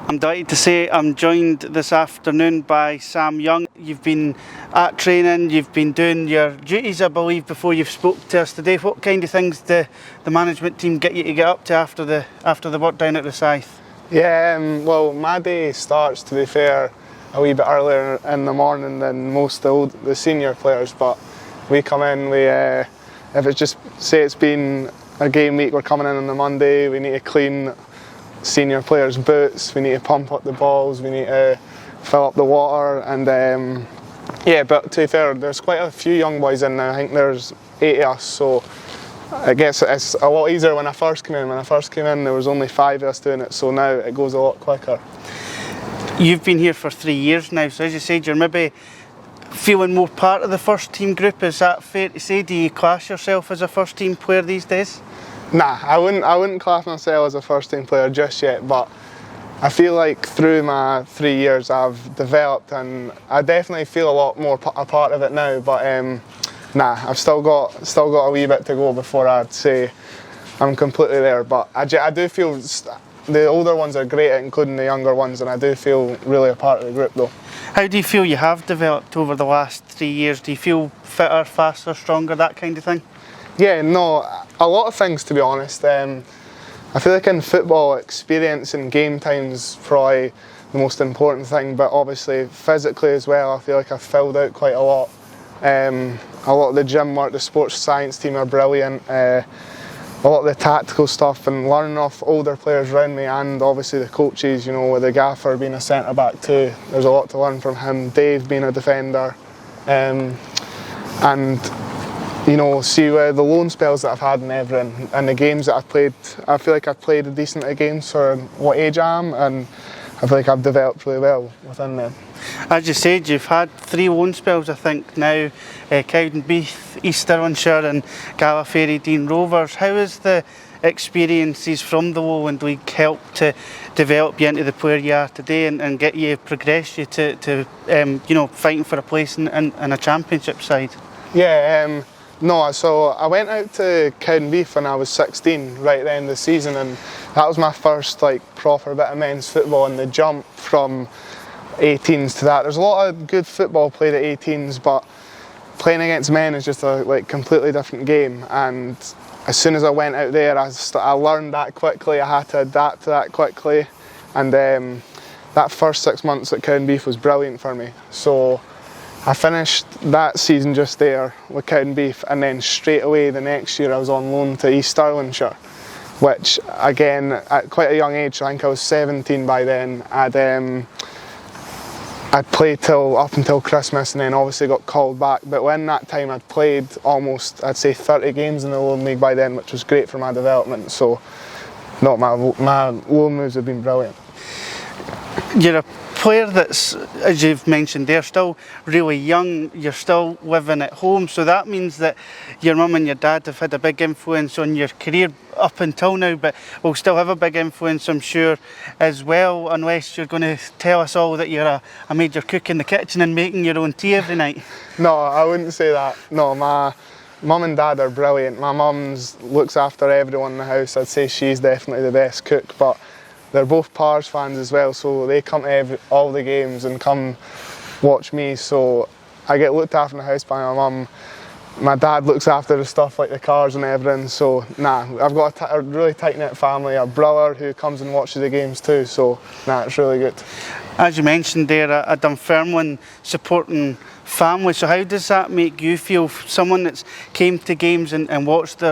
I'm delighted to say I'm joined this afternoon by Sam Young. You've been at training, you've been doing your duties, I believe, before you've spoke to us today. What kind of things do the management team get you to get up to after the work down at the scythe? Yeah, well, my day starts, to be fair, a wee bit earlier in the morning than most of the senior players, but we come in, if it's just, say it's been a game week, we're coming in on the Monday, we need to clean senior players' boots, we need to pump up the balls, we need to fill up the water, and yeah, but to be fair, there's quite a few young boys in there. I think there's 8 of us, so I guess it's a lot easier when I first came in. When I first came in, there was only 5 of us doing it, so now it goes a lot quicker. You've been here for 3 years now, so as you said, you're maybe feeling more part of the first team group. Is that fair to say? Do you class yourself as a first team player these days? Nah, I wouldn't class myself as a first team player just yet, but I feel like through my 3 years I've developed, and I definitely feel a lot more a part of it now, but nah, I've still got a wee bit to go before I'd say I'm completely there, but I do feel the older ones are great at including the younger ones, and I do feel really a part of the group though. How do you feel you have developed over the last 3 years? Do you feel fitter, faster, stronger, that kind of thing? Yeah, no, a lot of things, to be honest. I feel like in football, experience and game time's probably the most important thing, but obviously physically as well, I feel like I've filled out quite a lot. A lot of the gym work, the sports science team are brilliant. A lot of the tactical stuff, and learning off older players around me, and obviously the coaches, you know, with the gaffer being a centre back too. There's a lot to learn from him. Dave being a defender, and you know, see the loan spells that I've had in everything and the games that I've played. I feel like I've played a decent amount of games for what age I am, and I feel like I've developed really well within them. As you said, you've had 3 loan spells, I think now, Cowdenbeath, East Stirlingshire and Gallifrey Dean Rovers. How has the experiences from the Lowland League helped to develop you into the player you are today, and get you, progress you to you know, fighting for a place in a championship side? Yeah, no, so I went out to Cowdenbeath when I was 16, right at the end of the season, and that was my first like proper bit of men's football, and the jump from 18s to that. There's a lot of good football played at 18s, but playing against men is just a completely different game, and as soon as I went out there, I learned that quickly. I had to adapt to that quickly, and that first 6 months at Cowdenbeath was brilliant for me. So I finished that season just there with Cowdenbeath, and then straight away the next year I was on loan to East Stirlingshire, which again at quite a young age, I think I was 17 by then, I'd played up until Christmas, and then obviously got called back. But when that time I'd played almost, I'd say 30 games in the loan league by then, which was great for my development. So no, my loan moves have been brilliant. You're a player that's, as you've mentioned there, still really young. You're still living at home, so that means that your mum and your dad have had a big influence on your career up until now, but will still have a big influence, I'm sure, as well, unless you're going to tell us all that you're a major cook in the kitchen and making your own tea every night. No, I wouldn't say that. No, my mum and dad are brilliant. My mum's looks after everyone in the house. I'd say she's definitely the best cook, but they're both Pars fans as well, so they come to all the games and come watch me, so I get looked after in the house by my mum. My dad looks after the stuff like the cars and everything, so nah, I've got a really tight-knit family, a brother who comes and watches the games too, so nah, it's really good. As you mentioned there, a Dunfermline supporting family, so how does that make you feel? Someone that's came to games and watched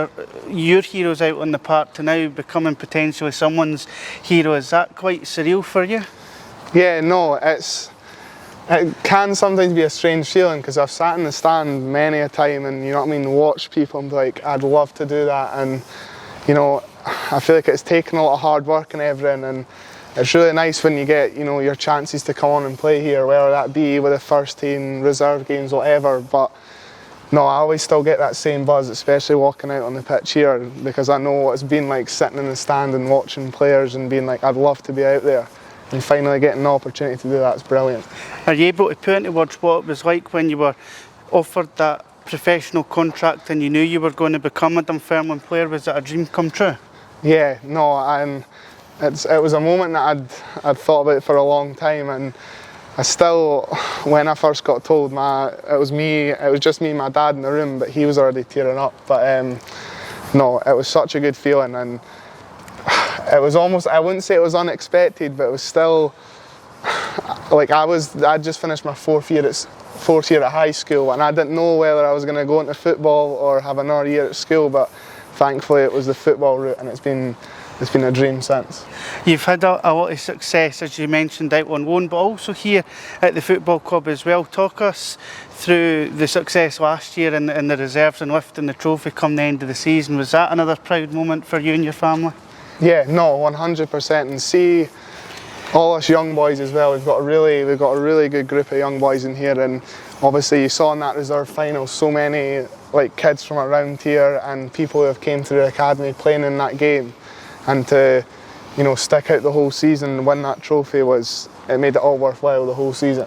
your heroes out on the park to now becoming potentially someone's hero, is that quite surreal for you? Yeah, no, it can sometimes be a strange feeling, because I've sat in the stand many a time and, you know what I mean, watched people and be like, I'd love to do that, and you know, I feel like it's taken a lot of hard work and everything, and it's really nice when you get, you know, your chances to come on and play here, whether that be with the first team, reserve games, whatever. But no, I always still get that same buzz, especially walking out on the pitch here, because I know what it's been like sitting in the stand and watching players and being like, I'd love to be out there. And finally getting the opportunity to do that's brilliant. Are you able to put into words what it was like when you were offered that professional contract and you knew you were going to become a Dunfermline player? Was it a dream come true? Yeah, no, it was a moment that I'd thought about for a long time, and I still, when I first got told, it was just me and my dad in the room, but he was already tearing up. But no, it was such a good feeling, and it was almost, I wouldn't say it was unexpected, but it was still, like I'd just finished my fourth year at high school, and I didn't know whether I was going to go into football or have another year at school, but thankfully it was the football route, and it's been a dream since. You've had a lot of success, as you mentioned, out on loan, but also here at the football club as well. Talk us through the success last year in the reserves and lifting the trophy come the end of the season. Was that another proud moment for you and your family? Yeah, no, 100%. And see, all us young boys as well. We've got a really good group of young boys in here, and obviously you saw in that reserve final so many like kids from around here and people who have came through the academy playing in that game. And to, stick out the whole season and win that trophy it made it all worthwhile the whole season.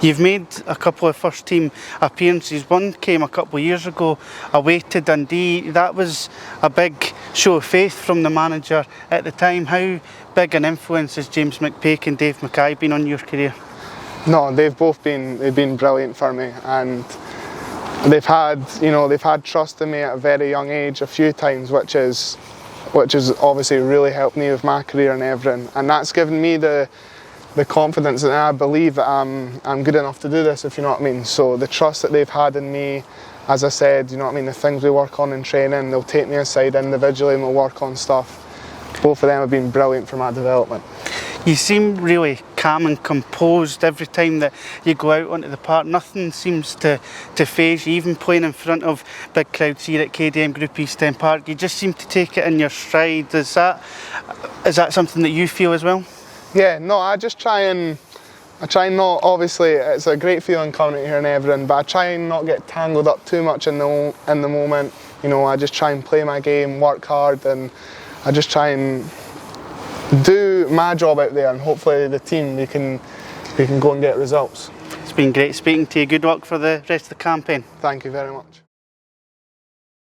You've made a couple of first team appearances. One came a couple of years ago away to Dundee. That was a big show of faith from the manager at the time. How big an influence has James McPake and Dave Mackay been on your career? No, they've been brilliant for me, and they've had trust in me at a very young age a few times, which has obviously really helped me with my career and everything, and that's given me the confidence that I believe that I'm good enough to do this, if you know what I mean. So the trust that they've had in me, as I said, you know what I mean, the things we work on in training, they'll take me aside individually and we'll work on stuff. Both of them have been brilliant for my development. You seem really calm and composed every time that you go out onto the park. Nothing seems to faze you, even playing in front of big crowds here at KDM Group East End Park. You just seem to take it in your stride. Is that something that you feel as well? Yeah, no, I try not, obviously it's a great feeling coming out here and everything, but I try and not get tangled up too much in the moment. I just try and play my game, work hard, and I just try and do my job out there, and hopefully the team, we can go and get results. It's been great speaking to you. Good luck for the rest of the campaign. Thank you very much.